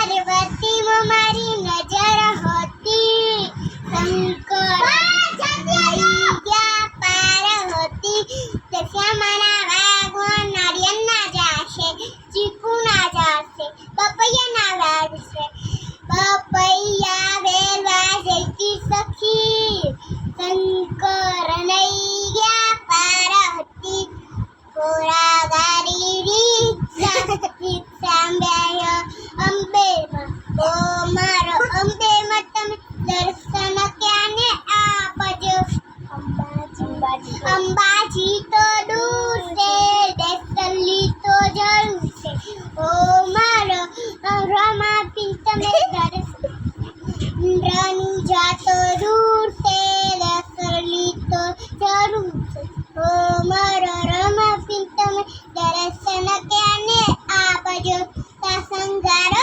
पार्वती मारी नजर होती शंकर गया पार होती दशमना वागो नारियल ना जाशे चीकू ना जाशे पपैया ना वागशे पपैया वेलवा जैती सखी शंकर गया पार होती घोड़ा गाड़ी सांब्या अंबे ओ मारो अंबे मतम दर्शन क्याने आपजो अंबाजी तो दूर से देसली तो जरूर से ओ मारो रमा पिंत में दर्शन रानू जा तो दूर से देसली तो जरूर से ओ मारो रमा पिंत में दर्शन क्याने आपजो संगारो